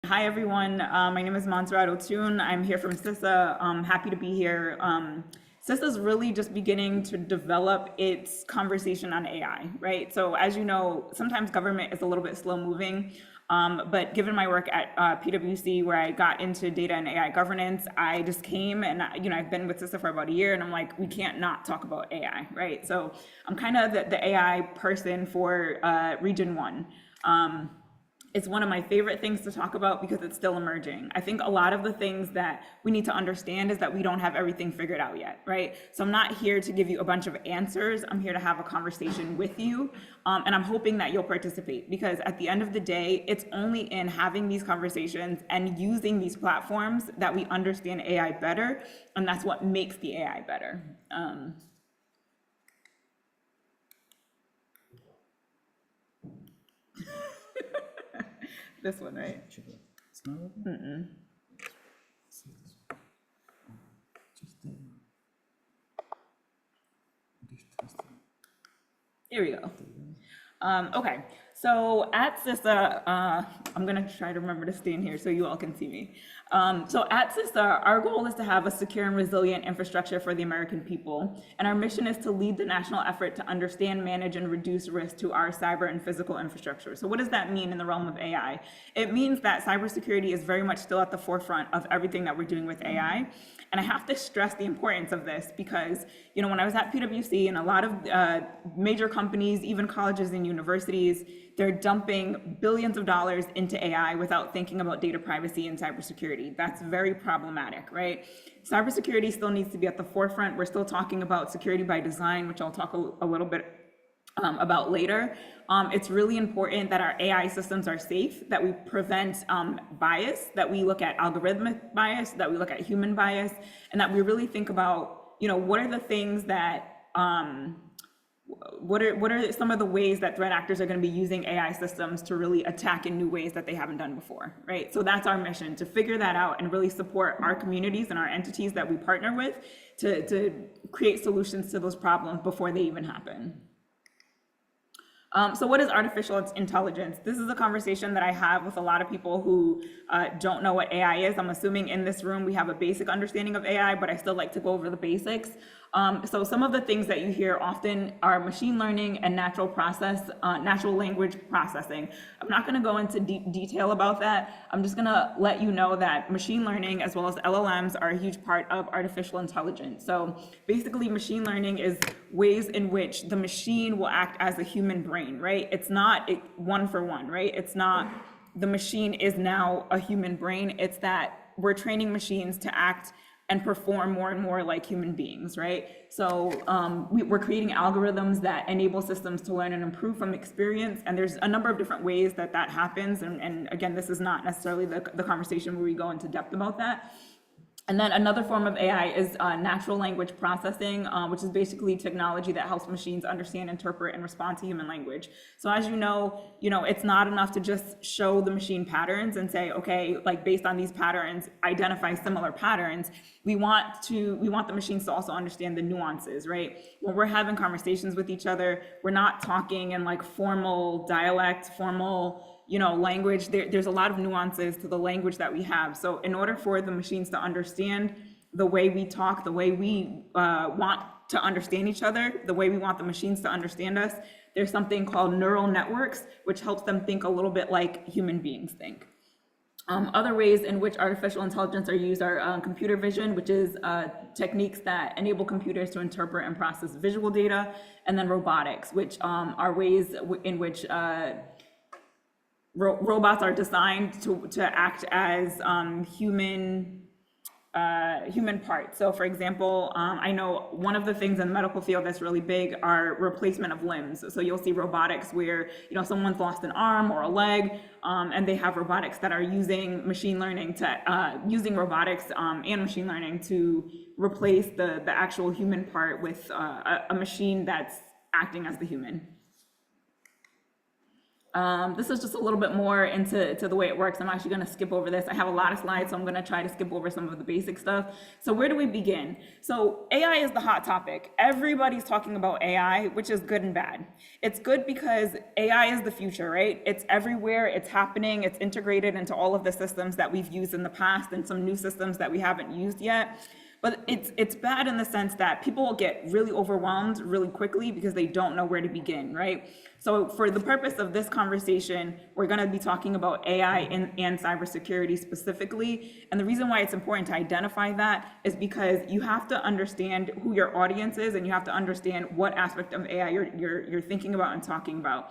Hi, everyone. My name is Monsurat Ottun. I'm here from CISA. I'm happy to be here. CISA is really just beginning to develop its conversation on AI, right? So as you know, sometimes government is a little bit slow moving, but given my work at PwC, where I got into data and AI governance, I just came and, I've been with CISA for about a year, and I'm like, we can't not talk about AI, right? So I'm kind of the AI person for Region 1. It's one of my favorite things to talk about because it's still emerging. I think a lot of the things that we need to understand is that we don't have everything figured out yet, right? So I'm not here to give you a bunch of answers. I'm here to have a conversation with you. And I'm hoping that you'll participate, because at the end of the day, it's only in having these conversations and using these platforms that we understand AI better. And that's what makes the AI better. This one, right? It's not open? Here we go. Okay, so at CISA, I'm gonna try to remember to stand here so you all can see me. So at CISA, our goal is to have a secure and resilient infrastructure for the American people. And our mission is to lead the national effort to understand, manage, and reduce risk to our cyber and physical infrastructure. So what does that mean in the realm of AI? It means that cybersecurity is very much still at the forefront of everything that we're doing with AI. And I have to stress the importance of this because, when I was at PwC, and a lot of major companies, even colleges and universities, they're dumping billions of dollars into AI without thinking about data privacy and cybersecurity. That's very problematic, right? Cybersecurity still needs to be at the forefront. We're still talking about security by design, which I'll talk a little bit about later. It's really important that our AI systems are safe, that we prevent bias, that we look at algorithmic bias, that we look at human bias, and that we really think about, what are the things that, what are some of the ways that threat actors are going to be using AI systems to really attack in new ways that they haven't done before, right? So that's our mission, to figure that out and really support our communities and our entities that we partner with to create solutions to those problems before they even happen. So what is artificial intelligence? This is a conversation that I have with a lot of people who don't know what AI is. I'm assuming in this room we have a basic understanding of AI, but I still like to go over the basics. So some of the things that you hear often are machine learning and natural language processing. I'm not going to go into deep detail about that. I'm just going to let you know that machine learning as well as LLMs are a huge part of artificial intelligence. So basically, machine learning is ways in which the machine will act as a human brain, right? It's not one for one, right? It's not the machine is now a human brain. It's that we're training machines to act and perform more and more like human beings, right? So we're creating algorithms that enable systems to learn and improve from experience. And there's a number of different ways that happens. And again, this is not necessarily the conversation where we go into depth about that. And then another form of AI is natural language processing, which is basically technology that helps machines understand, interpret, and respond to human language. So as you know, it's not enough to just show the machine patterns and say, okay, like based on these patterns, identify similar patterns. We want the machines to also understand the nuances, right? When we're having conversations with each other, we're not talking in like formal dialect, formal language. There's a lot of nuances to the language that we have. So in order for the machines to understand the way we talk, the way we want to understand each other, the way we want the machines to understand us, there's something called neural networks, which helps them think a little bit like human beings think. Other ways in which artificial intelligence are used are computer vision, which is techniques that enable computers to interpret and process visual data, and then robotics, which are ways in which robots are designed to act as human parts. So for example, I know one of the things in the medical field that's really big are replacement of limbs. So you'll see robotics where someone's lost an arm or a leg, and they have robotics that are using machine learning using robotics and machine learning to replace the actual human part with a machine that's acting as the human. This is just a little bit more into the way it works. I'm actually going to skip over this. I have a lot of slides, so I'm going to try to skip over some of the basic stuff. So where do we begin? So AI is the hot topic. Everybody's talking about AI, which is good and bad. It's good because AI is the future, right? It's everywhere, it's happening, it's integrated into all of the systems that we've used in the past and some new systems that we haven't used yet. But it's bad in the sense that people will get really overwhelmed really quickly because they don't know where to begin, right? So for the purpose of this conversation, we're going to be talking about AI and cybersecurity specifically. And the reason why it's important to identify that is because you have to understand who your audience is, and you have to understand what aspect of AI you're thinking about and talking about.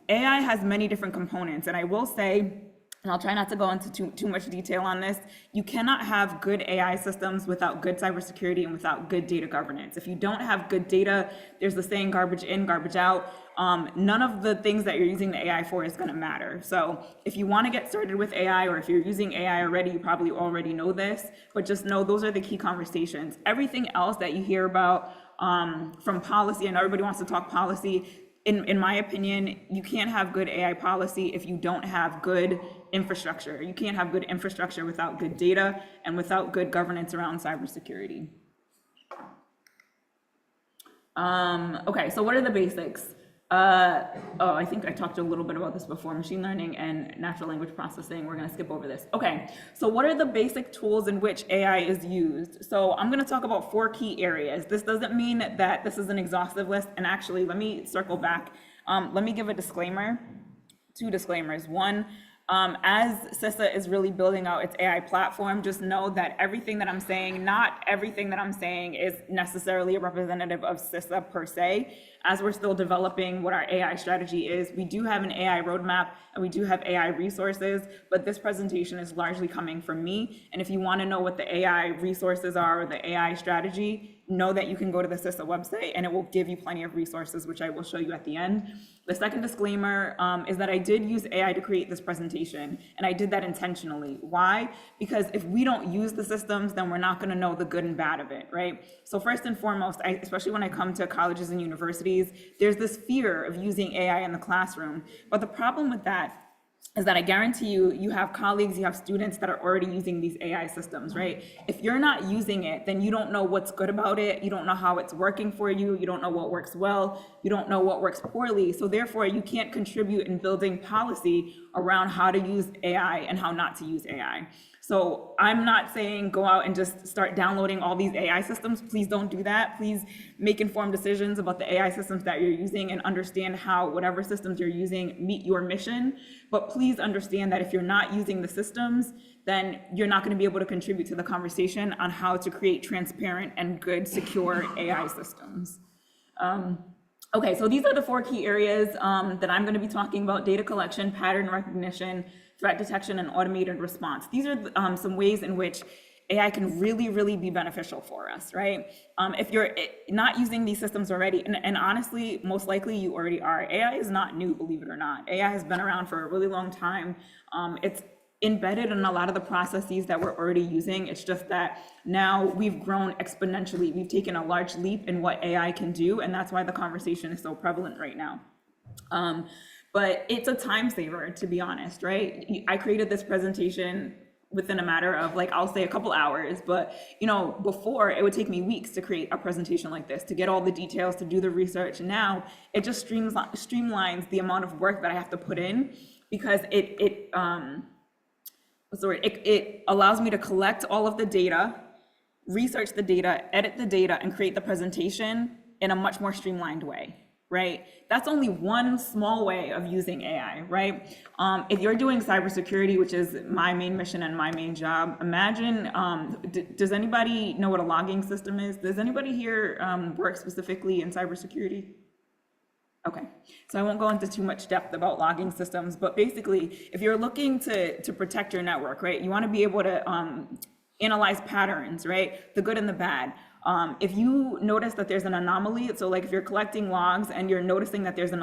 AI has many different components, and I will say, and I'll try not to go into too much detail on this, you cannot have good AI systems without good cybersecurity and without good data governance. If you don't have good data, there's the saying garbage in, garbage out. None of the things that you're using the AI for is going to matter. So if you want to get started with AI, or if you're using AI already, you probably already know this, but just know those are the key conversations. Everything else that you hear about from policy, and everybody wants to talk policy, in my opinion, you can't have good AI policy if you don't have good infrastructure. You can't have good infrastructure without good data and without good governance around cybersecurity. Okay, so what are the basics? I think I talked a little bit about this before, machine learning and natural language processing. We're gonna skip over this. Okay, so what are the basic tools in which AI is used? So I'm gonna talk about 4 key areas. This doesn't mean that this is an exhaustive list, and actually, let me circle back. Let me give a disclaimer, 2 disclaimers. One, as CISA is really building out its AI platform, just know that everything that I'm saying, not everything that I'm saying is necessarily a representative of CISA per se. As we're still developing what our AI strategy is, we do have an AI roadmap and we do have AI resources, but this presentation is largely coming from me. And if you want to know what the AI resources are or the AI strategy, know that you can go to the CISA website and it will give you plenty of resources, which I will show you at the end. The second disclaimer is that I did use AI to create this presentation, and I did that intentionally. Why? Because if we don't use the systems, then we're not going to know the good and bad of it, right? So first and foremost, especially when I come to colleges and universities, there's this fear of using AI in the classroom. But the problem with that is that I guarantee you, you have colleagues, you have students that are already using these AI systems, right? If you're not using it, then you don't know what's good about it. You don't know how it's working for you. You don't know what works well. You don't know what works poorly. So therefore, you can't contribute in building policy around how to use AI and how not to use AI. So I'm not saying go out and just start downloading all these AI systems. Please don't do that. Please make informed decisions about the AI systems that you're using and understand how whatever systems you're using meet your mission. But please understand that if you're not using the systems, then you're not going to be able to contribute to the conversation on how to create transparent and good, secure AI systems. Okay, so these are the 4 key areas that I'm going to be talking about: data collection, pattern recognition, threat detection, and automated response. These are some ways in which AI can really, really be beneficial for us, right? If you're not using these systems already, and honestly, most likely you already are. AI is not new, believe it or not. AI has been around for a really long time. It's embedded in a lot of the processes that we're already using. It's just that now we've grown exponentially. We've taken a large leap in what AI can do, and that's why the conversation is so prevalent right now. But it's a time saver, to be honest, right? I created this presentation within a matter of, like, I'll say a couple hours, but before it would take me weeks to create a presentation like this, to get all the details, to do the research. Now it just streamlines the amount of work that I have to put in, because it allows me to collect all of the data, research the data, edit the data, and create the presentation in a much more streamlined way, right? That's only one small way of using AI, right? If you're doing cybersecurity, which is my main mission and my main job, imagine, does anybody know what a logging system is? Does anybody here work specifically in cybersecurity? Okay, so I won't go into too much depth about logging systems, but basically, if you're looking to protect your network, right, you want to be able to analyze patterns, right, the good and the bad. If you notice that there's an anomaly, so like if you're collecting logs and you're noticing that there's an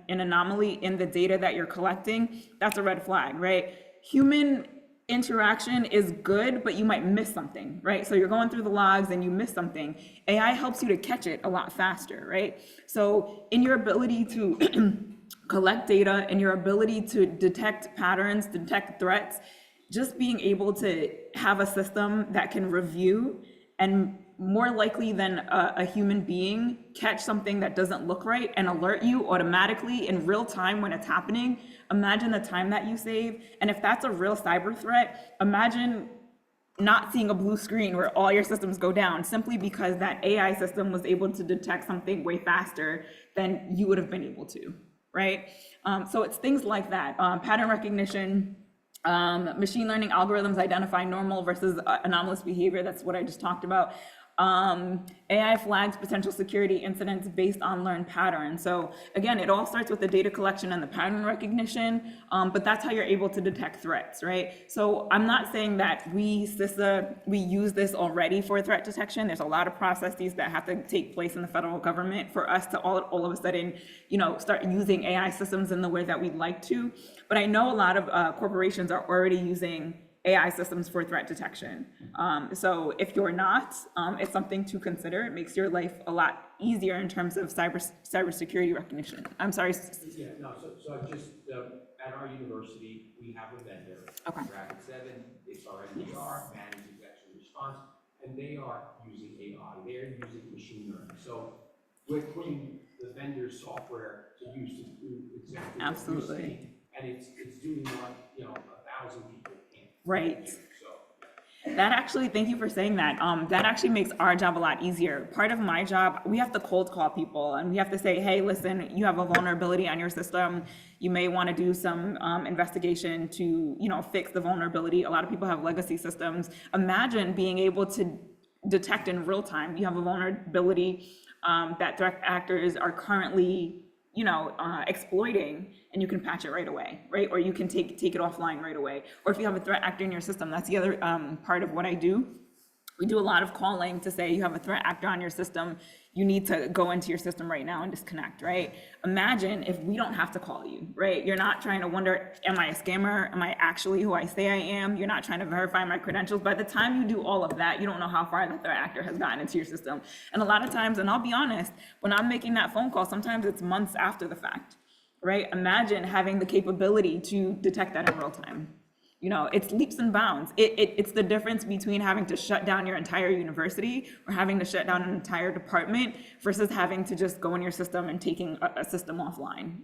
anomaly in the data that you're collecting, that's a red flag, right? Human interaction is good, but you might miss something, right? So you're going through the logs and you miss something. AI helps you to catch it a lot faster, right? So in your ability to collect data and your ability to detect patterns, detect threats, just being able to have a system that can review and more likely than a human being catch something that doesn't look right and alert you automatically in real time when it's happening. Imagine the time that you save. And if that's a real cyber threat, imagine not seeing a blue screen where all your systems go down simply because that AI system was able to detect something way faster than you would have been able to, right? So it's things like that, pattern recognition, machine learning algorithms identify normal versus anomalous behavior. That's what I just talked about. AI flags potential security incidents based on learned patterns. So again, it all starts with the data collection and the pattern recognition, but that's how you're able to detect threats, right? So I'm not saying that we, CISA, we use this already for threat detection. There's a lot of processes that have to take place in the federal government for us to all of a sudden, start using AI systems in the way that we'd like to. But I know a lot of corporations are already using AI systems for threat detection. So if you're not, it's something to consider. It makes your life a lot easier in terms of cybersecurity recognition. I'm sorry. Yeah, no, so I just, at our university, we have a vendor, Okay. Rapid7, it's our MDR, Managed Detection Response, and they are using AI, they're using machine learning. So we're putting the vendor's software to use to do exactly what you're Absolutely. saying, and it's doing what, 1,000 people can't. Right. So. That actually, thank you for saying that. That actually makes our job a lot easier. Part of my job, we have to cold call people and we have to say, hey, listen, you have a vulnerability on your system. You may want to do some investigation to, fix the vulnerability. A lot of people have legacy systems. Imagine being able to detect in real time. You have a vulnerability that threat actors are currently exploiting, and you can patch it right away, right? Or you can take it offline right away. Or if you have a threat actor in your system, that's the other part of what I do. We do a lot of calling to say you have a threat actor on your system, you need to go into your system right now and disconnect, right? Imagine if we don't have to call you, right? You're not trying to wonder, am I a scammer? Am I actually who I say I am? You're not trying to verify my credentials. By the time you do all of that, you don't know how far the threat actor has gotten into your system. And a lot of times, and I'll be honest, when I'm making that phone call, sometimes it's months after the fact, right? Imagine having the capability to detect that in real time. It's leaps and bounds. It's the difference between having to shut down your entire university or having to shut down an entire department versus having to just go in your system and taking a system offline,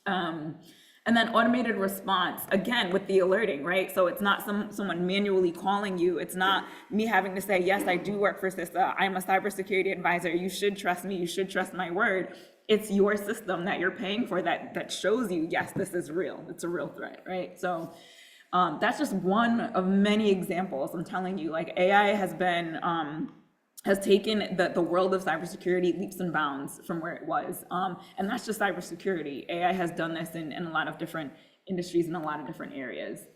And then automated response, again, with the alerting, right? So it's not someone manually calling you. It's not me having to say, yes, I do work for CISA. I'm a cybersecurity advisor. You should trust me. You should trust my word. It's your system that you're paying for that shows you, yes, this is real. It's a real threat, right? So that's just one of many examples. I'm telling you, like AI has been, has taken the world of cybersecurity leaps and bounds from where it was. And that's just cybersecurity. AI has done this in a lot of different industries in a lot of different areas.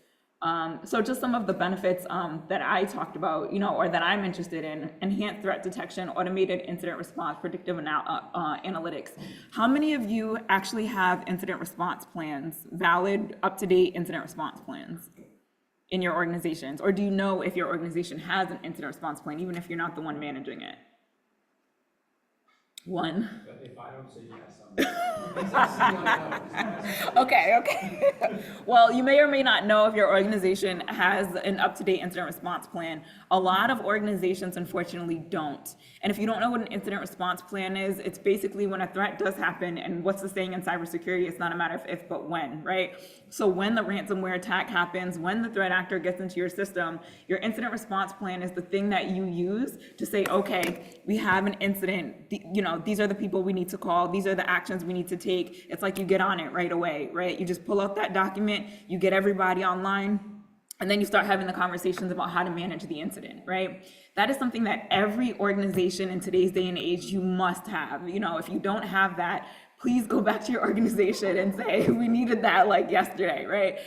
So just some of the benefits that I talked about, or that I'm interested in: enhanced threat detection, automated incident response, predictive analytics. How many of you actually have incident response plans, valid, up-to-date incident response plans in your organizations? Or do you know if your organization has an incident response plan, even if you're not the one managing it? One. But if I don't say yes, I'm Okay. Well, you may or may not know if your organization has an up-to-date incident response plan. A lot of organizations, unfortunately, don't. And if you don't know what an incident response plan is, it's basically when a threat does happen, and what's the saying in cybersecurity, it's not a matter of if, but when, right? So when the ransomware attack happens, when the threat actor gets into your system, your incident response plan is the thing that you use to say, okay, we have an incident, these are the people we need to call, these are the actions we need to take. It's like you get on it right away, right? You just pull out that document, you get everybody online, and then you start having the conversations about how to manage the incident, right? That is something that every organization in today's day and age, you must have. If you don't have that, please go back to your organization and say, we needed that like yesterday, right?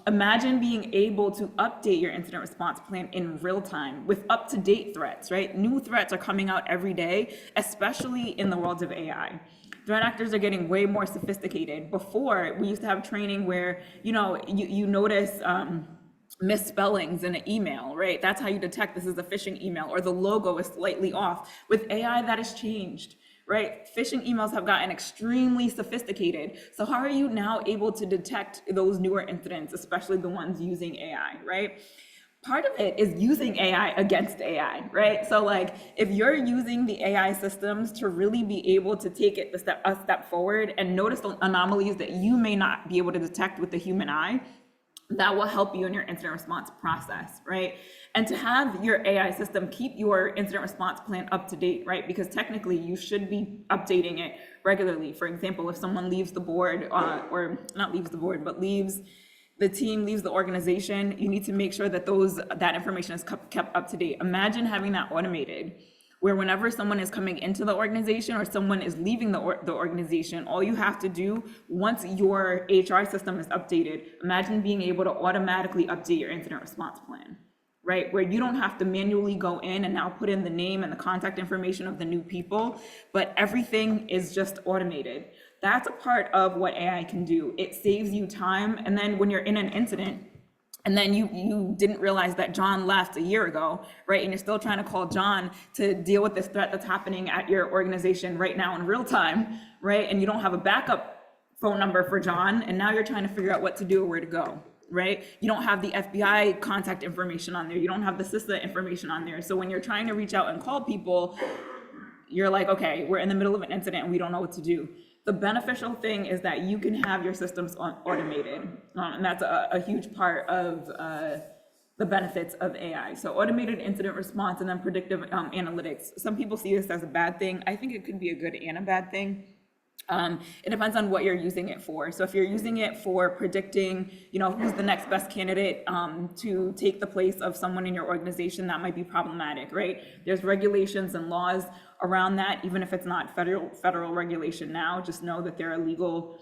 Imagine being able to update your incident response plan in real time with up-to-date threats, right? New threats are coming out every day, especially in the world of AI. Threat actors are getting way more sophisticated. Before, we used to have training where, you notice misspellings in an email, right? That's how you detect this is a phishing email, or the logo is slightly off. With AI, that has changed, right? Phishing emails have gotten extremely sophisticated. So how are you now able to detect those newer incidents, especially the ones using AI, right? Part of it is using AI against AI, right? So like, if you're using the AI systems to really be able to take it a step forward and notice the anomalies that you may not be able to detect with the human eye, that will help you in your incident response process, right? And to have your AI system keep your incident response plan up to date, right? Because technically you should be updating it regularly. For example, if someone leaves the board, or not leaves the board, but leaves the team, leaves the organization, you need to make sure that that information is kept up to date. Imagine having that automated, where whenever someone is coming into the organization or someone is leaving the organization, all you have to do once your HR system is updated, imagine being able to automatically update your incident response plan, right? Where you don't have to manually go in and now put in the name and the contact information of the new people, but everything is just automated. That's a part of what AI can do. It saves you time. And then when you're in an incident, and then you didn't realize that John left a year ago, right? And you're still trying to call John to deal with this threat that's happening at your organization right now in real time, right? And you don't have a backup phone number for John, and now you're trying to figure out what to do or where to go, right? You don't have the FBI contact information on there. You don't have the CISA information on there. So when you're trying to reach out and call people, you're like, okay, we're in the middle of an incident and we don't know what to do. The beneficial thing is that you can have your systems automated, and that's a huge part of the benefits of AI. So automated incident response and then predictive analytics. Some people see this as a bad thing. I think it could be a good and a bad thing. It depends on what you're using it for. So if you're using it for predicting, who's the next best candidate to take the place of someone in your organization, that might be problematic, right? There's regulations and laws around that, even if it's not federal regulation now. Just know that there are legal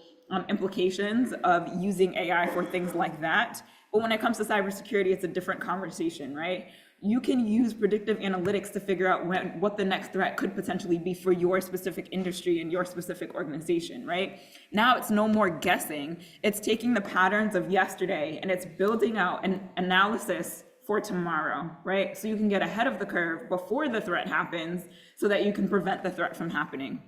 implications of using AI for things like that. But when it comes to cybersecurity, it's a different conversation, right? You can use predictive analytics to figure out what the next threat could potentially be for your specific industry and your specific organization, right? Now it's no more guessing. It's taking the patterns of yesterday and it's building out an analysis for tomorrow, right? So you can get ahead of the curve before the threat happens so that you can prevent the threat from happening.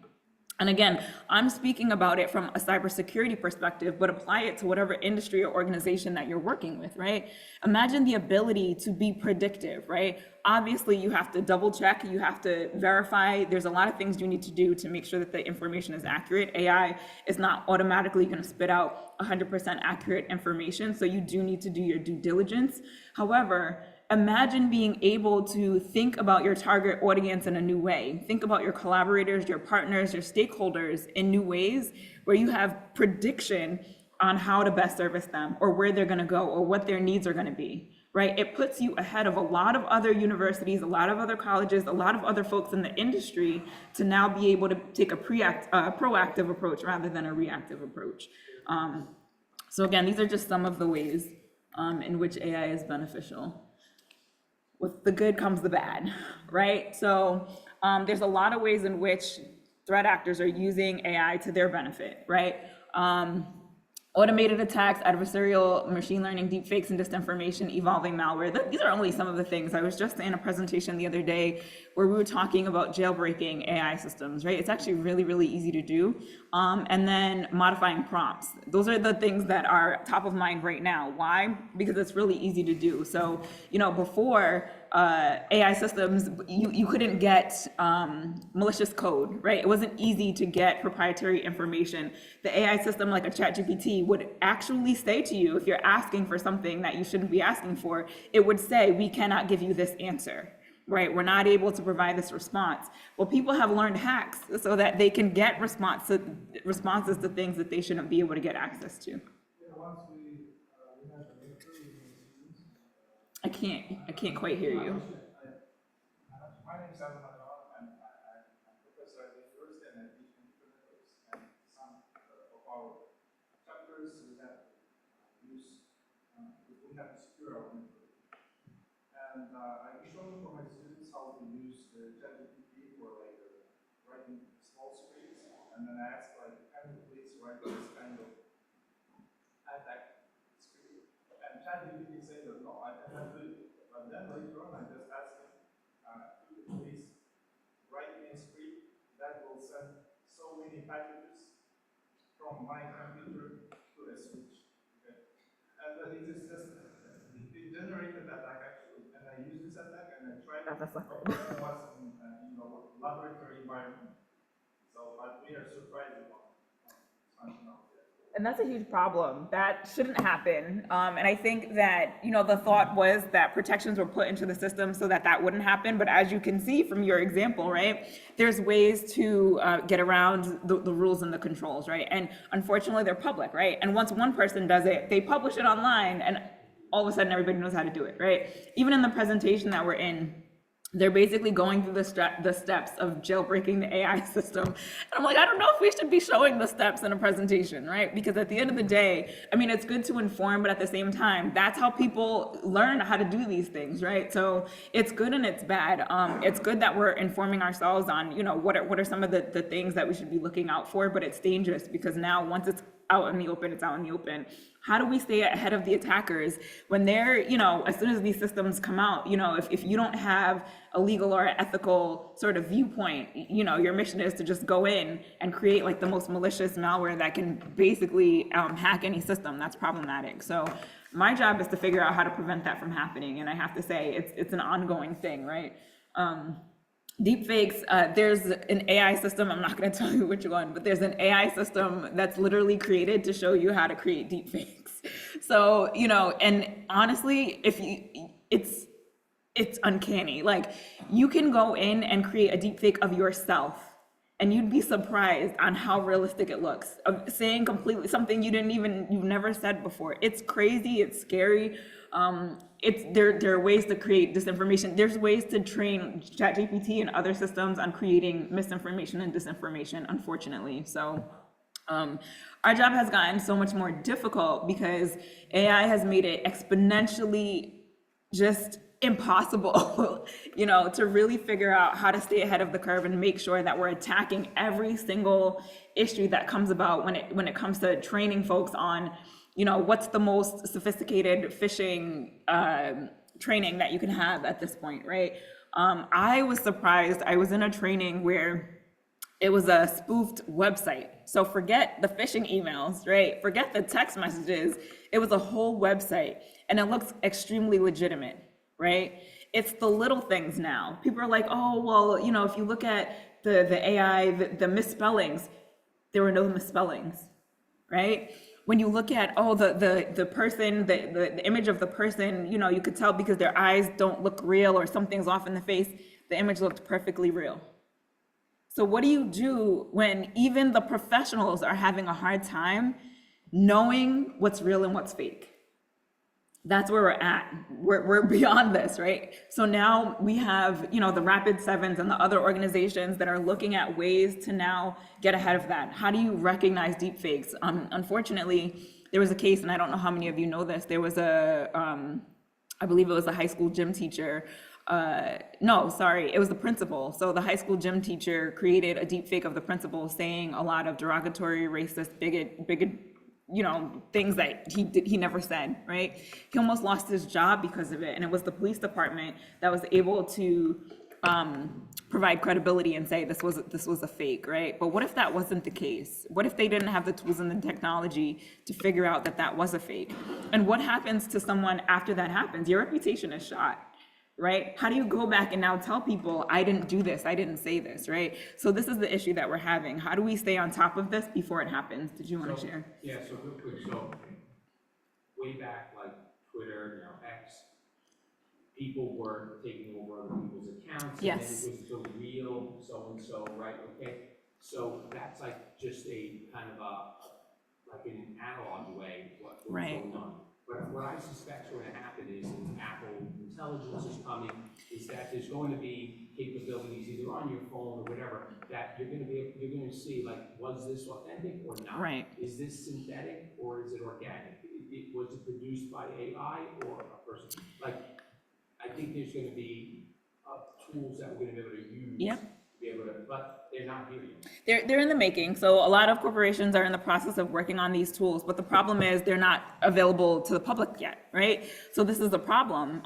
And again, I'm speaking about it from a cybersecurity perspective, but apply it to whatever industry or organization that you're working with, right? Imagine the ability to be predictive, right? Obviously, you have to double check, you have to verify. There's a lot of things you need to do to make sure that the information is accurate. AI is not automatically going to spit out 100% accurate information, so you do need to do your due diligence. However, imagine being able to think about your target audience in a new way. Think about your collaborators, your partners, your stakeholders in new ways where you have prediction on how to best service them or where they're going to go or what their needs are going to be, right? It puts you ahead of a lot of other universities, a lot of other colleges, a lot of other folks in the industry to now be able to take a proactive approach rather than a reactive approach. So again, these are just some of the ways in which AI is beneficial. With the good comes the bad, right? So there's a lot of ways in which threat actors are using AI to their benefit, right? Automated attacks, adversarial machine learning, deepfakes and disinformation, evolving malware. These are only some of the things. I was just in a presentation the other day where we were talking about jailbreaking AI systems, right? It's actually really, really easy to do. And then modifying prompts. Those are the things that are top of mind right now. Why? Because it's really easy to do. So, before AI systems, you couldn't get malicious code, right? It wasn't easy to get proprietary information. The AI system, like a ChatGPT, would actually say to you, if you're asking for something that you shouldn't be asking for, it would say, we cannot give you this answer, right? We're not able to provide this response. Well, people have learned hacks so that they can get responses to things that they shouldn't be able to get access to. I can't quite hear you. My name is Alan Adnan, and I'm professor at the university, and I teach computer networks. And some of our chapters we have secure our network. And I be showing for my students how to use the ChatGPT for writing small scripts and and then I asked, like, can you please write this kind of attack script? And ChatGPT said that no, I cannot do it. But then later on, I just asked him, could you please write me a script that will send so many packages from my computer to a switch. Okay? And then it is just, it generated attack actually. And I used this attack and I tried to, That's not of good. course, it was in, laboratory environment. So, but we are surprised about something else. And that's a huge problem. That shouldn't happen. And I think that, the thought was that protections were put into the system so that that wouldn't happen. But as you can see from your example, right, there's ways to get around the rules and the controls, right? And unfortunately, they're public, right? And once one person does it, they publish it online and all of a sudden everybody knows how to do it, right? Even in the presentation that we're in, they're basically going through the steps of jailbreaking the AI system. And I'm like, I don't know if we should be showing the steps in a presentation, right? Because at the end of the day, I mean, it's good to inform, but at the same time, that's how people learn how to do these things, right? So it's good and it's bad. It's good that we're informing ourselves on, what are some of the things that we should be looking out for, but it's dangerous because now once it's out in the open, it's out in the open. How do we stay ahead of the attackers when they're, as soon as these systems come out, if you don't have a legal or ethical sort of viewpoint, your mission is to just go in and create like the most malicious malware that can basically hack any system. That's problematic. So my job is to figure out how to prevent that from happening. And I have to say it's an ongoing thing, right? Deepfakes, there's an AI system, I'm not going to tell you which one, but there's an AI system that's literally created to show you how to create deepfakes. So, and honestly, it's uncanny. Like, you can go in and create a deepfake of yourself and you'd be surprised on how realistic it looks, of saying completely something you've never said before. It's crazy, it's scary. There are ways to create disinformation. There's ways to train ChatGPT and other systems on creating misinformation and disinformation, unfortunately. So our job has gotten so much more difficult because AI has made it exponentially just impossible, to really figure out how to stay ahead of the curve and make sure that we're attacking every single issue that comes about when it comes to training folks on, what's the most sophisticated phishing training that you can have at this point, right? I was surprised. I was in a training where it was a spoofed website. So forget the phishing emails, right? Forget the text messages. It was a whole website and it looks extremely legitimate, right? It's the little things now. People are like, oh, well, if you look at the AI, the misspellings, there were no misspellings, right? When you look at, the person, the image of the person, you could tell because their eyes don't look real or something's off in the face, the image looked perfectly real. So what do you do when even the professionals are having a hard time knowing what's real and what's fake? That's where we're at. We're beyond this, right? So now we have, the Rapid Sevens and the other organizations that are looking at ways to now get ahead of that. How do you recognize deepfakes? Unfortunately, there was a case, and I don't know how many of you know this. There was I believe it was a high school gym teacher. No, sorry, it was the principal. So the high school gym teacher created a deepfake of the principal saying a lot of derogatory, racist, bigot, things that he never said, right? He almost lost his job because of it. And it was the police department that was able to provide credibility and say this was a fake, right? But what if that wasn't the case? What if they didn't have the tools and the technology to figure out that that was a fake? And what happens to someone after that happens? Your reputation is shot, right? How do you go back and now tell people, I didn't do this, I didn't say this, right? So this is the issue that we're having. How do we stay on top of this before it happens? Did you want to share? Yeah, so real quick, so way back, like Twitter, now X, people were taking over other people's accounts. Yes. And then it was the real so-and-so, right? Okay, so that's like just a kind of like in an analog way, what's Right. going on. But what I suspect is going to happen is Apple Intelligence is coming, is that there's going to be capabilities either on your phone or whatever that you're going to see, like, was this authentic or not? Right. Is this synthetic or is it organic? Was it produced by AI or a person? Like, I think there's going to be tools that we're going to be able to use Yep. be able to, but they're not here yet. They're in the making. So a lot of corporations are in the process of working on these tools, but the problem is they're not available to the public yet, right? So this is the problem.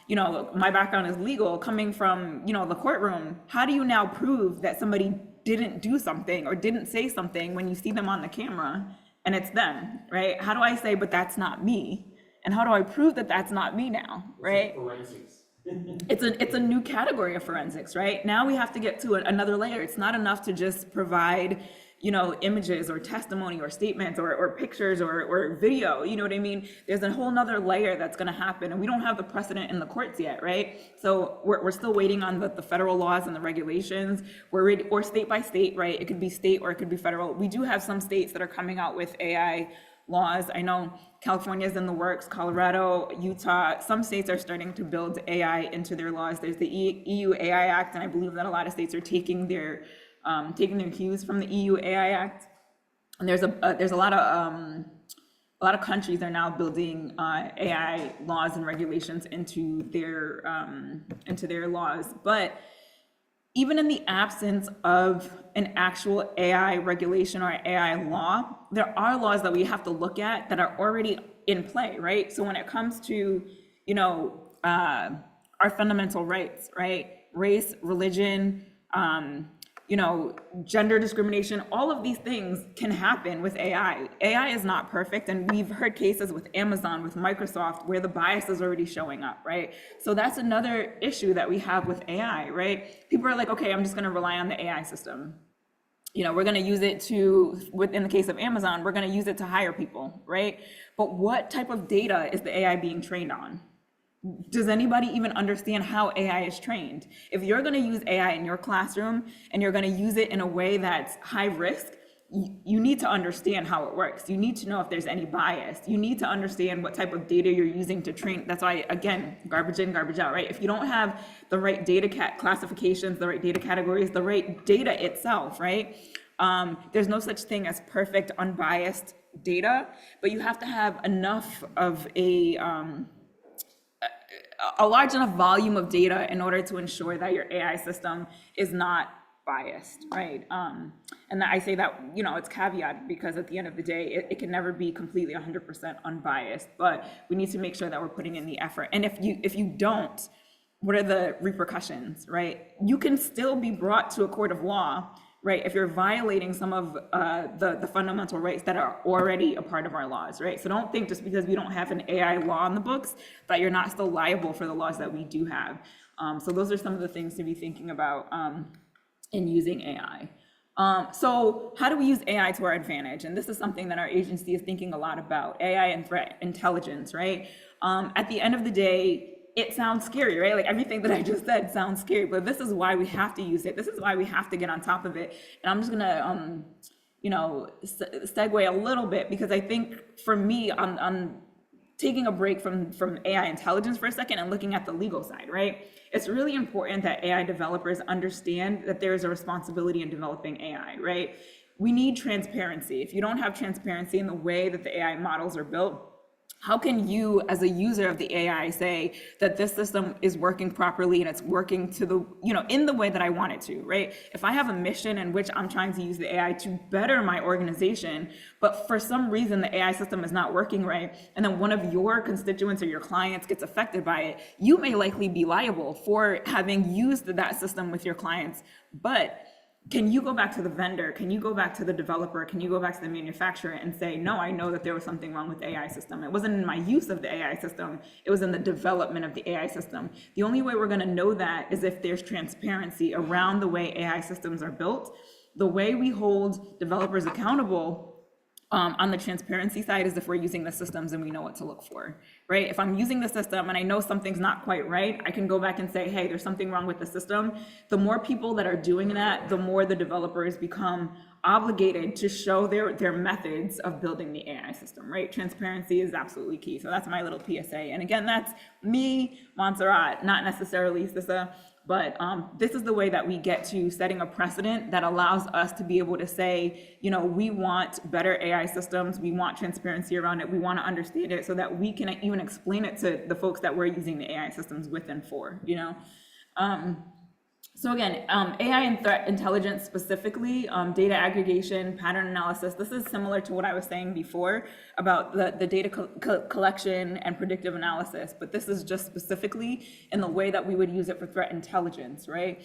You know, my background is legal, coming from, you know, the courtroom. How do you now prove that somebody didn't do something or didn't say something when you see them on the camera and it's them, right? How do I say, but that's not me? And how do I prove that that's not me now, right? Forensics. It's a new category of forensics, right? Now we have to get to another layer. It's not enough to just provide, you know, images or testimony or statements or pictures or video, you know what I mean? There's a whole nother layer that's gonna happen, and we don't have the precedent in the courts yet, right? So we're still waiting on the federal laws and the regulations. We're ready, or state by state, right? It could be state or it could be federal. We do have some states that are coming out with AI laws. I know California's in the works, Colorado, Utah, some states are starting to build AI into their laws. There's the EU AI Act, and I believe that a lot of states are taking their cues from the EU AI Act. And there's a lot of countries are now building AI laws and regulations into their laws. But even in the absence of an actual AI regulation or AI law, there are laws that we have to look at that are already in play, right? So when it comes to, you know, our fundamental rights, right? Race, religion, you know, gender discrimination, all of these things can happen with AI. AI is not perfect, and we've heard cases with Amazon, with Microsoft, where the bias is already showing up, right? So that's another issue that we have with AI, right? People are like, okay, I'm just gonna rely on the AI system. You know, we're gonna use it to, within the case of Amazon, we're gonna use it to hire people, right? But what type of data is the AI being trained on? Does anybody even understand how AI is trained? If you're going to use AI in your classroom and you're going to use it in a way that's high risk, you need to understand how it works. You need to know if there's any bias. You need to understand what type of data you're using to train. That's why, again, garbage in, garbage out, right? If you don't have the right data classifications, the right data categories, the right data itself, right? There's no such thing as perfect, unbiased data, but you have to have enough of a large enough volume of data in order to ensure that your AI system is not biased, right? And I say that, you know, it's caveated because at the end of the day, it can never be completely 100% unbiased, but we need to make sure that we're putting in the effort. And if you don't, what are the repercussions, right? You can still be brought to a court of law, right, if you're violating some of the fundamental rights that are already a part of our laws, right? So don't think just because we don't have an AI law on the books that you're not still liable for the laws that we do have. So those are some of the things to be thinking about in using AI. So how do we use AI to our advantage? And this is something that our agency is thinking a lot about, AI and threat intelligence, right? At the end of the day, it sounds scary, right? Like everything that I just said sounds scary, but this is why we have to use it. This is why we have to get on top of it. And I'm just gonna, you know, segue a little bit, because I think for me, I'm taking a break from AI intelligence for a second and looking at the legal side, right? It's really important that AI developers understand that there is a responsibility in developing AI, right? We need transparency. If you don't have transparency in the way that the AI models are built, how can you, as a user of the AI, say that this system is working properly and it's working to the, you know, in the way that I want it to, right? If I have a mission in which I'm trying to use the AI to better my organization, but for some reason the AI system is not working right, and then one of your constituents or your clients gets affected by it, you may likely be liable for having used that system with your clients. But can you go back to the vendor? Can you go back to the developer? Can you go back to the manufacturer and say, no, I know that there was something wrong with the AI system. It wasn't in my use of the AI system. It was in the development of the AI system. The only way we're going to know that is if there's transparency around the way AI systems are built. The way we hold developers accountable on the transparency side is if we're using the systems and we know what to look for, right? If I'm using the system and I know something's not quite right, I can go back and say, hey, there's something wrong with the system. The more people that are doing that, the more the developers become obligated to show their methods of building the AI system, right? Transparency is absolutely key. So that's my little PSA. And again, that's me, Monsurat, not necessarily CISA. But this is the way that we get to setting a precedent that allows us to be able to say, you know, we want better AI systems, we want transparency around it, we want to understand it so that we can even explain it to the folks that we're using the AI systems with and for, you know. So again, AI and threat intelligence specifically, data aggregation, pattern analysis, this is similar to what I was saying before about the data collection and predictive analysis, but this is just specifically in the way that we would use it for threat intelligence, right?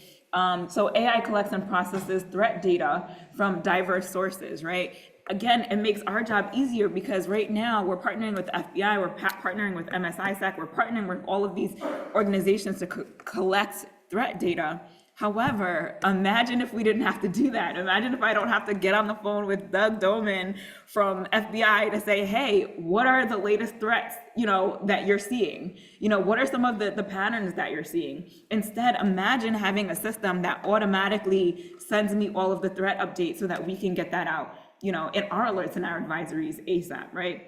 So AI collects and processes threat data from diverse sources, right? Again, it makes our job easier because right now we're partnering with the FBI, we're partnering with MSISAC, we're partnering with all of these organizations to collect threat data. However, imagine if we didn't have to do that. Imagine if I don't have to get on the phone with Doug Doman from FBI to say, hey, what are the latest threats, that you're seeing? What are some of the patterns that you're seeing? Instead, imagine having a system that automatically sends me all of the threat updates so that we can get that out, in our alerts and our advisories ASAP, right?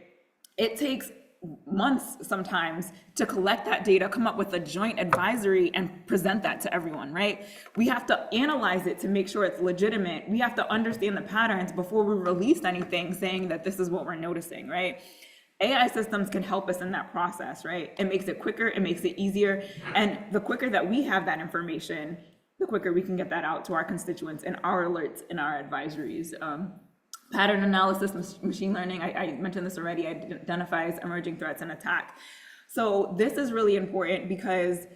It takes months sometimes to collect that data, come up with a joint advisory and present that to everyone, right? We have to analyze it to make sure it's legitimate. We have to understand the patterns before we release anything saying that this is what we're noticing, right? AI systems can help us in that process, right? It makes it quicker, it makes it easier. And the quicker that we have that information, the quicker we can get that out to our constituents in our alerts, in our advisories. Pattern analysis, machine learning, I mentioned this already, identifies emerging threats and attack. So this is really important because,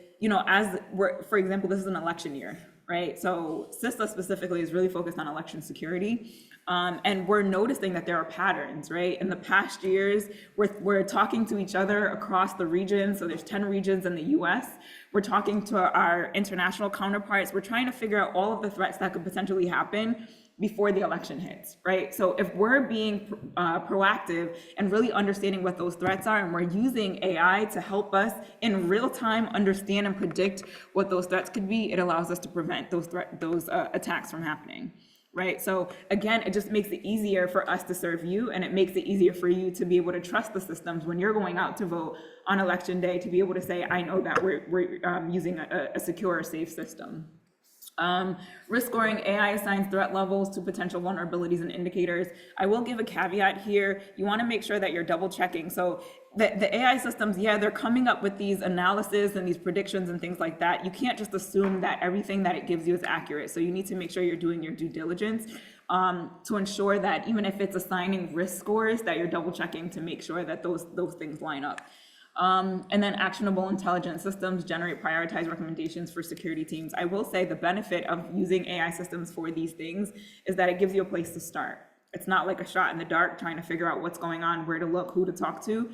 for example, this is an election year, right? So CISA specifically is really focused on election security. And we're noticing that there are patterns, right? In the past years, we're talking to each other across the region. So there's 10 regions in the US. We're talking to our international counterparts. We're trying to figure out all of the threats that could potentially happen before the election hits, right? So if we're being proactive and really understanding what those threats are, and we're using AI to help us in real time understand and predict what those threats could be, it allows us to prevent those attacks from happening, right? So again, it just makes it easier for us to serve you, and it makes it easier for you to be able to trust the systems when you're going out to vote on election day, to be able to say, I know that we're using a secure, safe system. Risk scoring, AI assigns threat levels to potential vulnerabilities and indicators. I will give a caveat here. You want to make sure that you're double checking. So the AI systems, they're coming up with these analysis and these predictions and things like that. You can't just assume that everything that it gives you is accurate. So you need to make sure you're doing your due diligence to ensure that even if it's assigning risk scores, that you're double checking to make sure that those things line up. And then actionable intelligence systems generate prioritized recommendations for security teams. I will say the benefit of using AI systems for these things is that it gives you a place to start. It's not like a shot in the dark trying to figure out what's going on, where to look, who to talk to.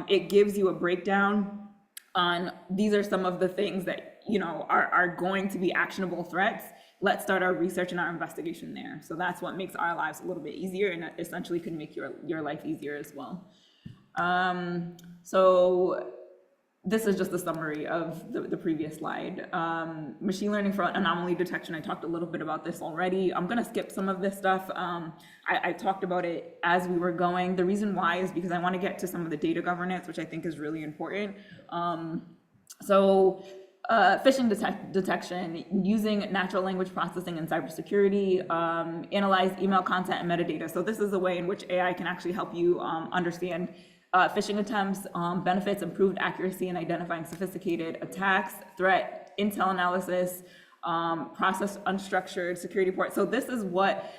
It gives you a breakdown on these are some of the things that are going to be actionable threats. Let's start our research and our investigation there. So that's what makes our lives a little bit easier, and essentially can make your life easier as well. So this is just a summary of the previous slide. Machine learning for anomaly detection, I talked a little bit about this already. I'm gonna skip some of this stuff. I talked about it as we were going. The reason why is because I wanna get to some of the data governance, which I think is really important. Phishing detection, using natural language processing and cybersecurity, analyze email content and metadata. So this is a way in which AI can actually help you understand phishing attempts, benefits, improved accuracy in identifying sophisticated attacks, threat, intel analysis, process unstructured security reports. So this is what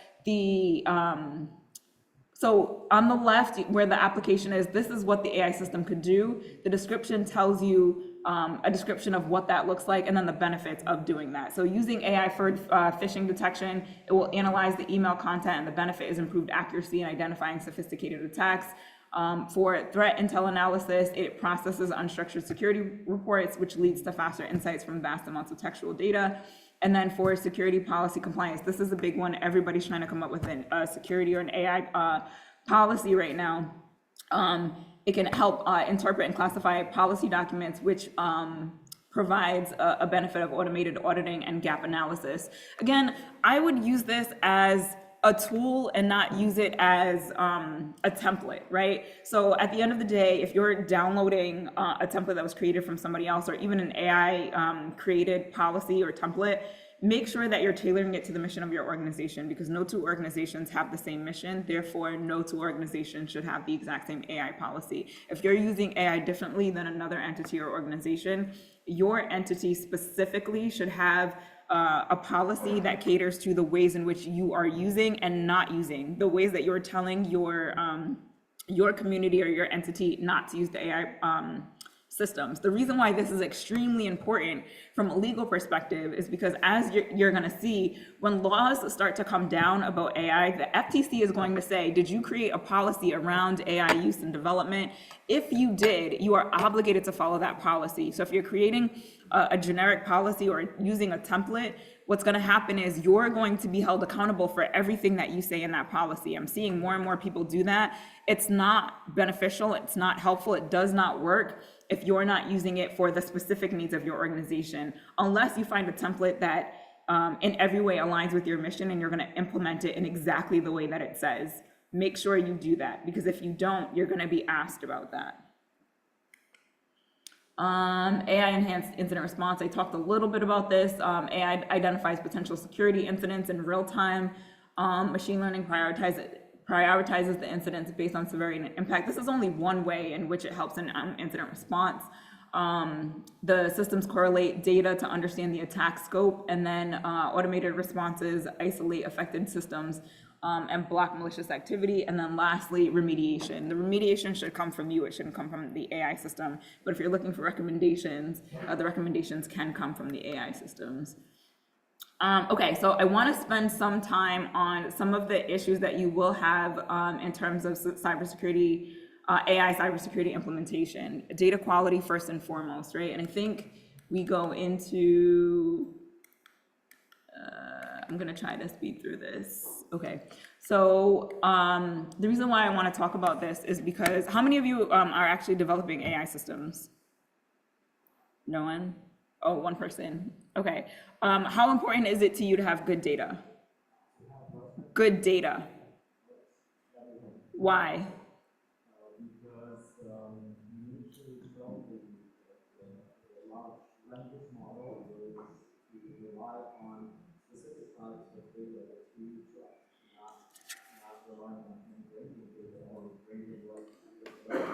so on the left where the application is, this is what the AI system could do. The description tells you a description of what that looks like and then the benefits of doing that. So using AI for phishing detection, it will analyze the email content, and the benefit is improved accuracy in identifying sophisticated attacks. For threat intel analysis, it processes unstructured security reports, which leads to faster insights from vast amounts of textual data. And then for security policy compliance, this is a big one. Everybody's trying to come up with a security or an AI policy right now. It can help interpret and classify policy documents, which provides a benefit of automated auditing and gap analysis. Again, I would use this as a tool and not use it as a template, right? So at the end of the day, if you're downloading a template that was created from somebody else, or even an AI created policy or template, make sure that you're tailoring it to the mission of your organization, because no two organizations have the same mission. Therefore, no two organizations should have the exact same AI policy. If you're using AI differently than another entity or organization, your entity specifically should have a policy that caters to the ways in which you are using and not using, the ways that you're telling your community or your entity not to use the AI systems. The reason why this is extremely important from a legal perspective is because, as you're going to see, when laws start to come down about AI, the FTC is going to say, did you create a policy around AI use and development? If you did, you are obligated to follow that policy. So if you're creating a generic policy or using a template, what's going to happen is you're going to be held accountable for everything that you say in that policy. I'm seeing more and more people do that. It's not beneficial. It's not helpful. It does not work if you're not using it for the specific needs of your organization, unless you find a template that in every way aligns with your mission and you're going to implement it in exactly the way that it says. Make sure you do that, because if you don't, you're going to be asked about that. AI enhanced incident response. I talked a little bit about this. AI identifies potential security incidents in real time. Machine learning prioritizes the incidents based on severity and impact. This is only one way in which it helps in incident response. The systems correlate data to understand the attack scope, and then automated responses isolate affected systems and block malicious activity. And then lastly, remediation. The remediation should come from you. It shouldn't come from the AI system. But if you're looking for recommendations, the recommendations can come from the AI systems. Okay, so I want to spend some time on some of the issues that you will have in terms of cybersecurity, AI cybersecurity implementation. Data quality first and foremost, right? And I think we go into, I'm going to try to speed through this. Okay, so the reason why I want to talk about this is because how many of you are actually developing AI systems? No one? Oh, one person. Okay. How important is it to you to have good data? Good data. Why? Because you need to develop a large language model where you rely on specific types of data that you trust, not relying on random data or random data.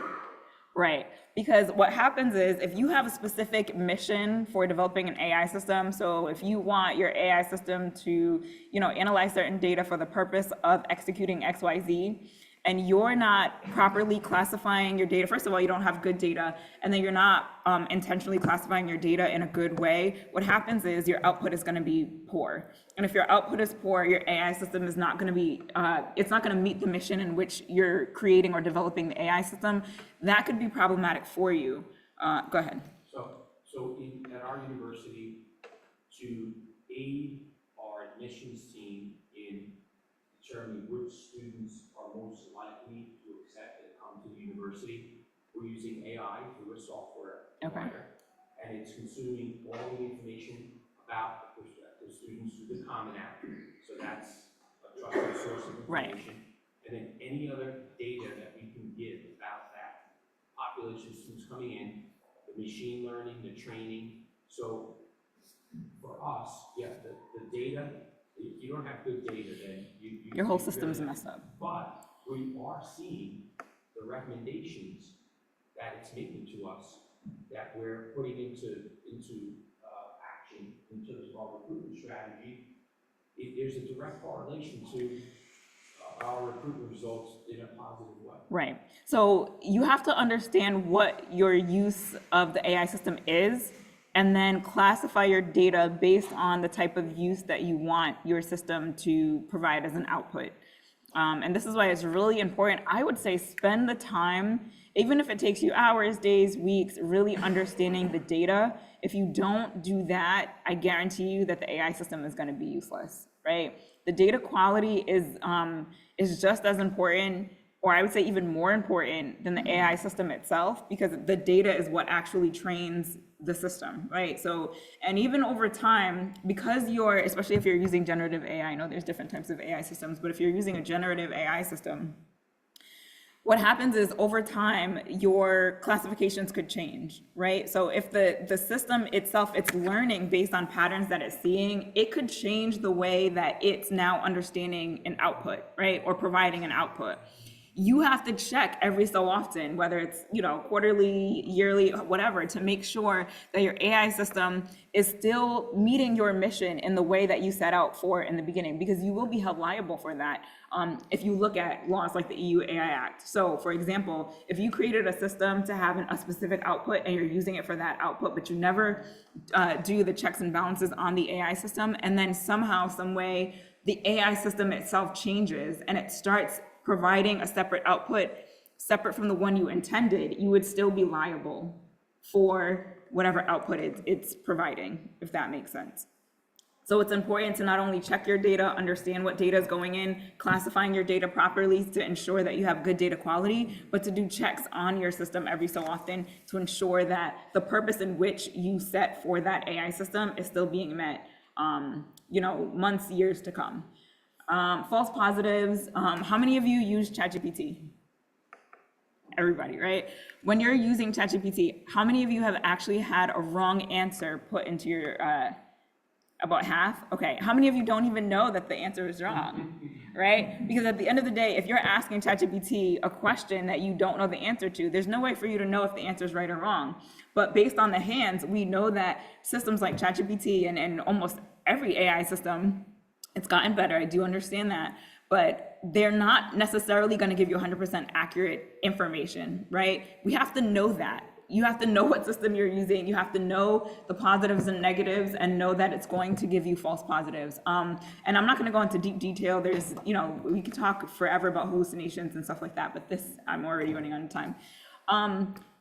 Right, because what happens is if you have a specific mission for developing an AI system, so if you want your AI system to, analyze certain data for the purpose of executing XYZ, and you're not properly classifying your data, first of all, you don't have good data, and then you're not intentionally classifying your data in a good way, what happens is your output is going to be poor. And if your output is poor, your AI system is not going to be, it's not going to meet the mission in which you're creating or developing the AI system. That could be problematic for you. Go ahead. So at our university, to aid our admissions team in determining which students are most likely to accept and come to the university, we're using AI through a software provider, and it's consuming all the information about the prospective students through the Common App. So that's a trusted source of information. And then any other data that we can give about that population of students coming in, the machine learning, the training. So for us, the data, if you don't have good data, then Your whole system's messed up. But we are seeing the recommendations that it's making to us that we're putting into action in terms of our recruitment strategy. There's a direct correlation to our recruitment results in a positive way. Right. So you have to understand what your use of the AI system is, and then classify your data based on the type of use that you want your system to provide as an output. And this is why it's really important. I would say spend the time, even if it takes you hours, days, weeks, really understanding the data. If you don't do that, I guarantee you that the AI system is going to be useless, right? The data quality is just as important, or I would say even more important than the AI system itself, because the data is what actually trains the system, right? So, and even over time, because especially if you're using generative AI, I know there's different types of AI systems, but if you're using a generative AI system, what happens is over time, your classifications could change, right? So if the system itself, it's learning based on patterns that it's seeing, it could change the way that it's now understanding an output, right? Or providing an output. you have to check every so often, whether it's, quarterly, yearly, whatever, to make sure that your AI system is still meeting your mission in the way that you set out for in the beginning, because you will be held liable for that if you look at laws like the EU AI Act. So for example, if you created a system to have a specific output and you're using it for that output, but you never do the checks and balances on the AI system, and then somehow, some way, the AI system itself changes and it starts providing a separate output separate from the one you intended, you would still be liable for whatever output it's providing, if that makes sense. So it's important to not only check your data, understand what data is going in, classifying your data properly to ensure that you have good data quality, but to do checks on your system every so often to ensure that the purpose in which you set for that AI system is still being met, months, years to come. False positives. How many of you use ChatGPT? Everybody, right? When you're using ChatGPT, how many of you have actually had a wrong answer put into your, about half? Okay, how many of you don't even know that the answer is wrong, right? Because at the end of the day, if you're asking ChatGPT a question that you don't know the answer to, there's no way for you to know if the answer is right or wrong. But based on the hands, we know that systems like ChatGPT and almost every AI system, it's gotten better, I do understand that, but they're not necessarily going to give you 100% accurate information, right? We have to know that. You have to know what system you're using. You have to know the positives and negatives and know that it's going to give you false positives. And I'm not going to go into deep detail. There's, we could talk forever about hallucinations and stuff like that, but I'm already running out of time.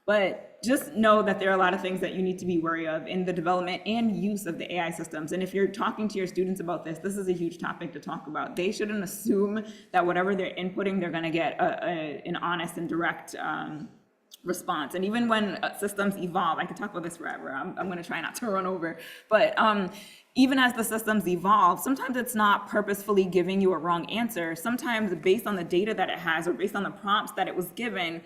But just know that there are a lot of things that you need to be wary of in the development and use of the AI systems. And if you're talking to your students about this is a huge topic to talk about. They shouldn't assume that whatever they're inputting, they're going to get an honest and direct response. And even when systems evolve, I could talk about this forever. I'm going to try not to run over. But even as the systems evolve, sometimes it's not purposefully giving you a wrong answer. Sometimes based on the data that it has or based on the prompts that it was given,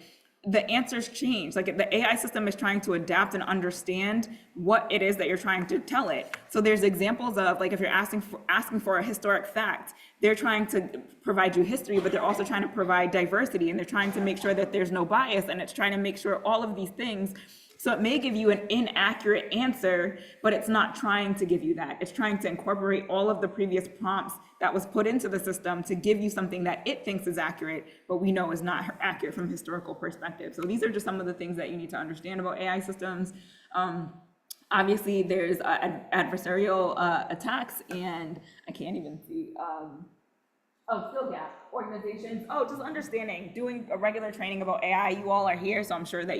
the answers change. Like the AI system is trying to adapt and understand what it is that you're trying to tell it. So there's examples of, like, if you're asking for a historic fact, they're trying to provide you history, but they're also trying to provide diversity, and they're trying to make sure that there's no bias, and it's trying to make sure all of these things. So it may give you an inaccurate answer, but it's not trying to give you that. It's trying to incorporate all of the previous prompts that was put into the system to give you something that it thinks is accurate, but we know is not accurate from historical perspective. So these are just some of the things that you need to understand about AI systems. Obviously, there's adversarial attacks, and I can't even see. Skill gap organizations. Just understanding, doing a regular training about AI. You all are here, so I'm sure that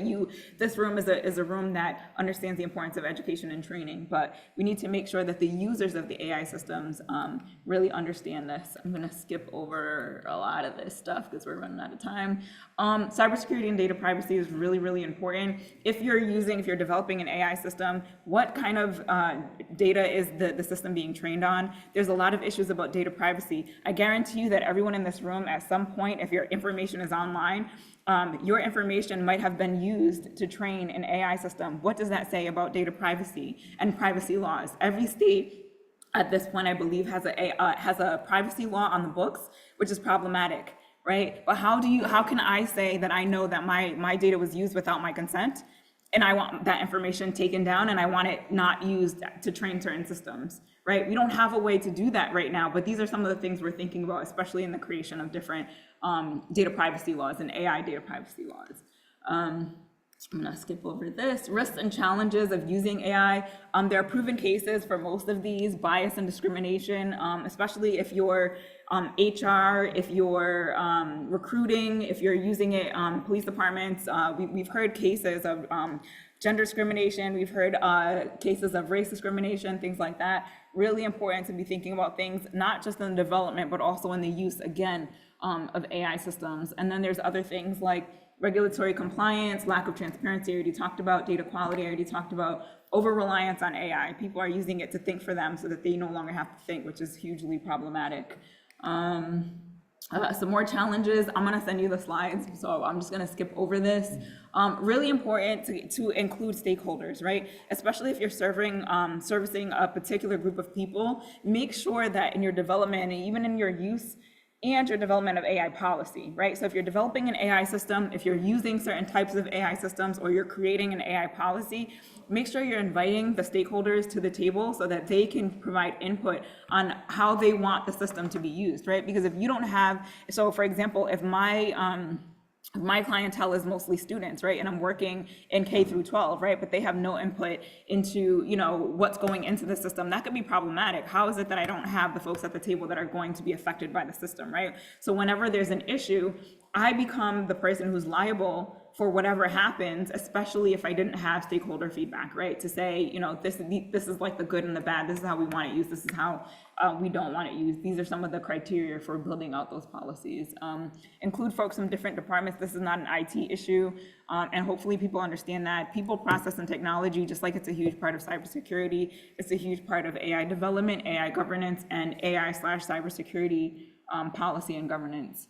this room is a room that understands the importance of education and training, but we need to make sure that the users of the AI systems really understand this. I'm going to skip over a lot of this stuff because we're running out of time. Cybersecurity and data privacy is really, really important. If you're developing an AI system, what kind of data is the system being trained on? There's a lot of issues about data privacy. I guarantee you that everyone in this room at some point, if your information is online, your information might have been used to train an AI system. What does that say about data privacy and privacy laws? Every state at this point, I believe, has a privacy law on the books, which is problematic, right? But how can I say that I know that my data was used without my consent, and I want that information taken down, and I want it not used to train certain systems, right? We don't have a way to do that right now, but these are some of the things we're thinking about, especially in the creation of different data privacy laws and AI data privacy laws. I'm gonna skip over this. Risks and challenges of using AI. There are proven cases for most of these: bias and discrimination, especially if you're HR, if you're recruiting, if you're using it, police departments. We've heard cases of gender discrimination. We've heard cases of race discrimination, things like that. Really important to be thinking about things, not just in the development, but also in the use, again, of AI systems. And then there's other things like regulatory compliance, lack of transparency, I already talked about, data quality, I already talked about, over-reliance on AI. People are using it to think for them so that they no longer have to think, which is hugely problematic. Some more challenges. I'm gonna send you the slides, so I'm just gonna skip over this. Really important to include stakeholders, right? Especially if you're servicing a particular group of people, make sure that in your development and even in your use, and your development of AI policy, right? So if you're developing an AI system, if you're using certain types of AI systems, or you're creating an AI policy, make sure you're inviting the stakeholders to the table so that they can provide input on how they want the system to be used, right? Because if you don't have, so for example, if my clientele is mostly students, right? And I'm working in K through 12, right? But they have no input into, what's going into the system. That could be problematic. How is it that I don't have the folks at the table that are going to be affected by the system, right? So whenever there's an issue, I become the person who's liable for whatever happens, especially if I didn't have stakeholder feedback, right? To say, this is like the good and the bad. This is how we want it used. This is how we don't want it used. These are some of the criteria for building out those policies. Include folks from different departments. This is not an IT issue, and hopefully people understand that. People, process, and technology, just like it's a huge part of cybersecurity, it's a huge part of AI development, AI governance, and AI/cybersecurity policy and governance.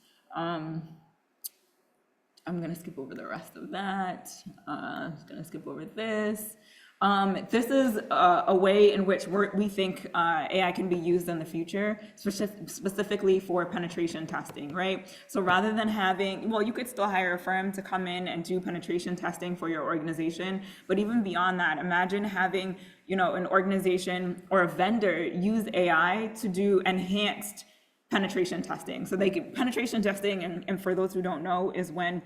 I'm gonna skip over the rest of that. I'm just gonna skip over this. This is a way in which we think AI can be used in the future, specifically for penetration testing, right? So rather than having, well, you could still hire a firm to come in and do penetration testing for your organization, but even beyond that, imagine having, an organization or a vendor use AI to do enhanced penetration testing. So penetration testing, and for those who don't know, is when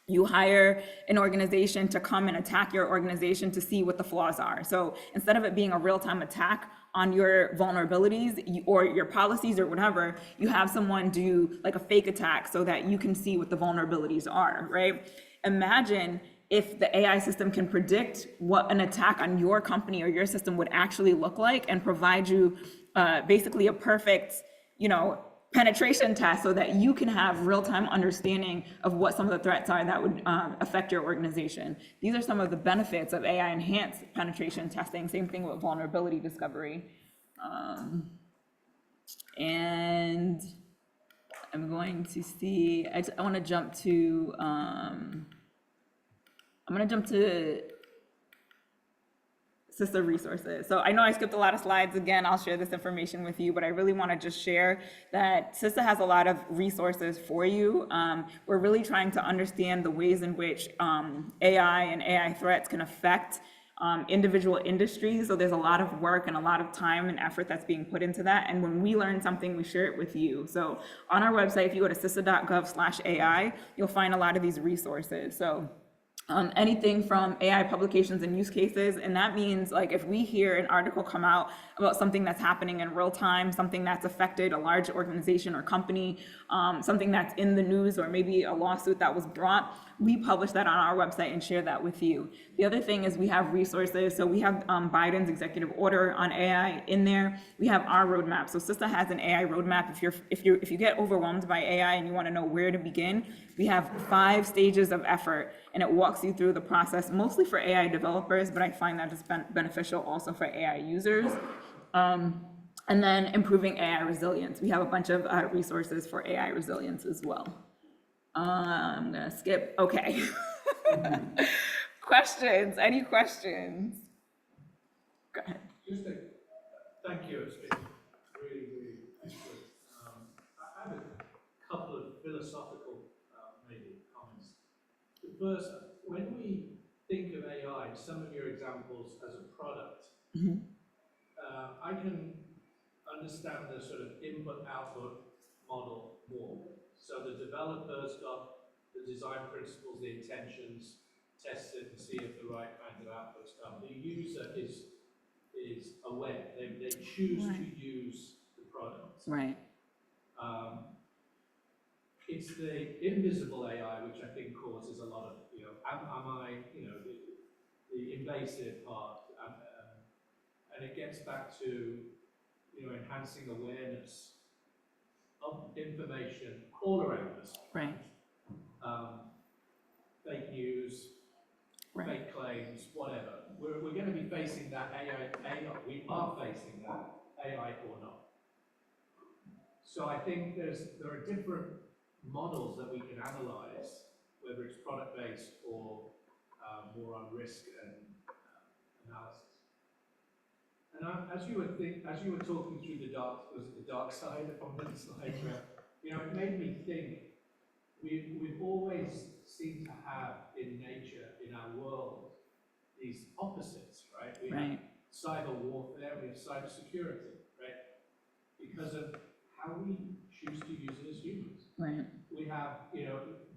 you hire an organization to come and attack your organization to see what the flaws are. So instead of it being a real-time attack on your vulnerabilities or your policies or whatever, you have someone do like a fake attack so that you can see what the vulnerabilities are, right? Imagine if the AI system can predict what an attack on your company or your system would actually look like and provide you basically a perfect, penetration test so that you can have real-time understanding of what some of the threats are that would affect your organization. These are some of the benefits of AI enhanced penetration testing. Same thing with vulnerability discovery. And I'm going to see, I want to jump to, CISA resources. So I know I skipped a lot of slides. Again, I'll share this information with you, but I really want to just share that CISA has a lot of resources for you. We're really trying to understand the ways in which AI and AI threats can affect individual industries. So there's a lot of work and a lot of time and effort that's being put into that. And when we learn something, we share it with you. So on our website, if you go to cisa.gov/AI, you'll find a lot of these resources. So anything from AI publications and use cases. And that means like if we hear an article come out about something that's happening in real time, something that's affected a large organization or company, something that's in the news, or maybe a lawsuit that was brought, we publish that on our website and share that with you. The other thing is we have resources. So we have Biden's executive order on AI in there. We have our roadmap. So CISA has an AI roadmap. If you get overwhelmed by AI and you want to know where to begin, we have 5 stages of effort, and it walks you through the process, mostly for AI developers, but I find that it's beneficial also for AI users. And then improving AI resilience. We have a bunch of resources for AI resilience as well. I'm gonna skip, okay. Questions, any questions? Go ahead. Thank you, it's been really, really excellent. I have a couple of philosophical maybe comments. The first, when we think of AI, some of your examples as a product, I can understand the sort of input-output model more. So the developer's got the design principles, the intentions, test it and see if the right kind of outputs come. The user is aware. They choose to use the product. Right. It's the invisible AI which I think causes a lot of, am I, the invasive part, and it gets back to, enhancing awareness of information all around us. Right. Fake news, Right. fake claims, whatever. We're going to be facing that AI. We are facing that, AI or not. So I think there are different models that we can analyze, whether it's product-based or more on risk and analysis. And as you were talking through the dark side on the slide, where it made me think, we've always seemed to have in nature, in our world, these opposites, right? We have Right. cyber warfare, we have cybersecurity, right? Because of how we choose to use it as humans. Right. We have,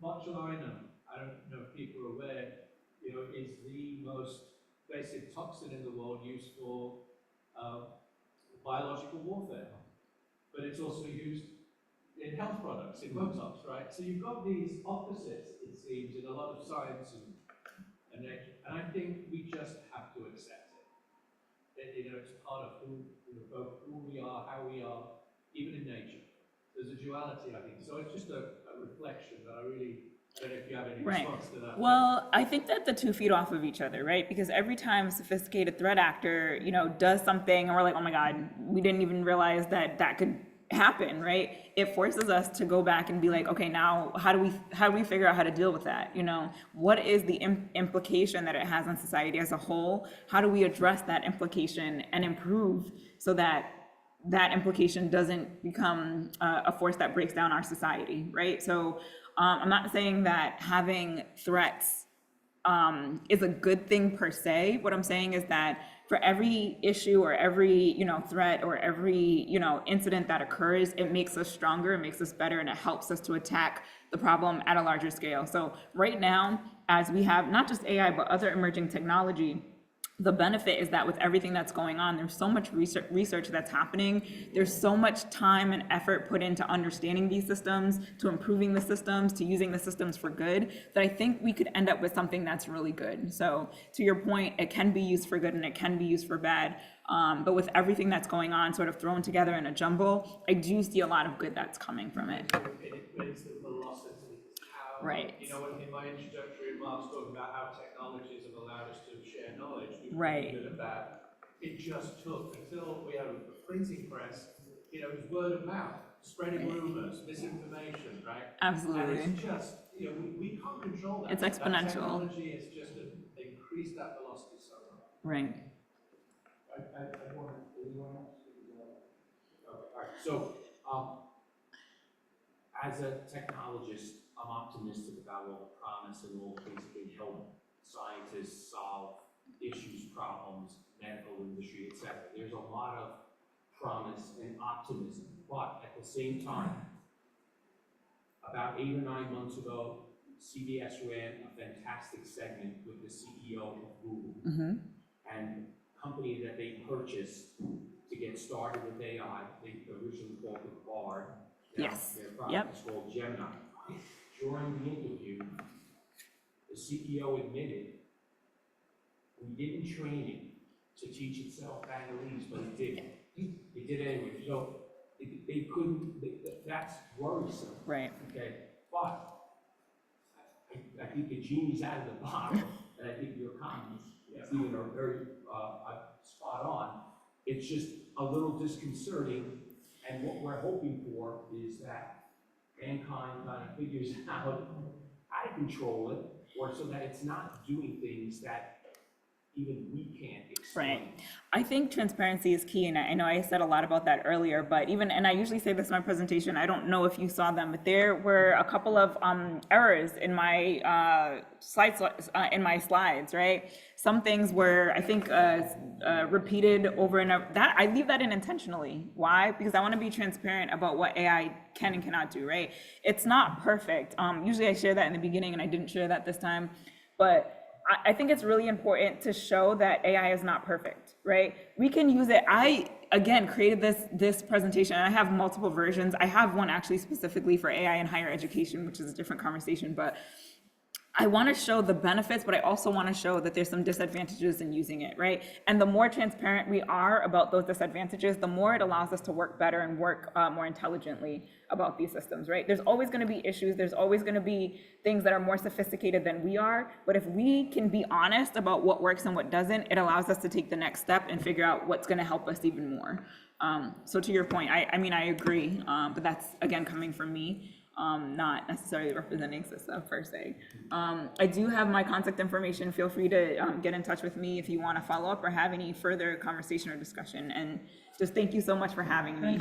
botulinum, I don't know if people are aware, is the most basic toxin in the world used for biological warfare. But it's also used in health products, in Botox, right? So you've got these opposites, it seems, in a lot of science and nature. And I think we just have to accept it. It's part of both who we are, how we are, even in nature. There's a duality, I think. So it's just a reflection that I don't know if you have any Right. response to that. Well, I think that the two feed off of each other, right? Because every time a sophisticated threat actor, does something and we're like, oh my God, we didn't even realize that could happen, right? It forces us to go back and be like, okay, now how do we figure out how to deal with that? What is the implication that it has on society as a whole? How do we address that implication and improve so that implication doesn't become a force that breaks down our society, right? So I'm not saying that having threats is a good thing per se. What I'm saying is that for every issue or every threat or every incident that occurs, it makes us stronger, it makes us better, and it helps us to attack the problem at a larger scale. So right now, as we have not just AI but other emerging technology, the benefit is that with everything that's going on, there's so much research that's happening. There's so much time and effort put into understanding these systems, to improving the systems, to using the systems for good, that I think we could end up with something that's really good. So to your point, it can be used for good and it can be used for bad. But with everything that's going on sort of thrown together in a jumble, I do see a lot of good that's coming from it. It's the velocity. How, Right. in my introductory remarks, talking about how technologies have allowed us to share knowledge, Right. good and bad, it just took until we had a printing press, it was word of mouth, spreading rumors, misinformation, right? Absolutely. And it's just, we can't control that. It's exponential. That technology has just increased that velocity so much. Right. I want, anyone else? Okay, all right, so, as a technologist, I'm optimistic about all the promise and all the things that can help scientists solve issues, problems, medical industry, etc. There's a lot of promise and optimism, but at the same time, about 8 or 9 months ago, CBS ran a fantastic segment with the CEO of Google and company that they purchased to get started with AI. They originally called it Bard. Now Yes. their product Yep. is called Gemini. During the interview, the CEO admitted we didn't train it to teach itself Bangalese, but it did. It did anyway. So they couldn't. That's worrisome. Right. Okay, but I think the genie's out of the bottle, and I think your comments, Stephen, are very spot on. It's just a little disconcerting, and what we're hoping for is that mankind kind of figures out how to control it, or so that it's not doing things that even we can't explain. Right. I think transparency is key, and I know I said a lot about that earlier, but and I usually say this in my presentation, I don't know if you saw them, but there were a couple of errors in my slides, right? Some things were, I think, repeated over and over. That I leave that in intentionally. Why? Because I want to be transparent about what AI can and cannot do, right? It's not perfect. Usually I share that in the beginning, and I didn't share that this time, but I think it's really important to show that AI is not perfect, right? We can use it. I, again, created this presentation, and I have multiple versions. I have one actually specifically for AI in higher education, which is a different conversation, but I want to show the benefits, but I also want to show that there's some disadvantages in using it, right? And the more transparent we are about those disadvantages, the more it allows us to work better and work more intelligently about these systems, right? There's always going to be issues. There's always going to be things that are more sophisticated than we are. But if we can be honest about what works and what doesn't, it allows us to take the next step and figure out what's going to help us even more. So to your point, I mean, I agree, but that's, again, coming from me. Not necessarily representing CISA per se. I do have my contact information. Feel free to get in touch with me if you want to follow up or have any further conversation or discussion. And just thank you so much for having me.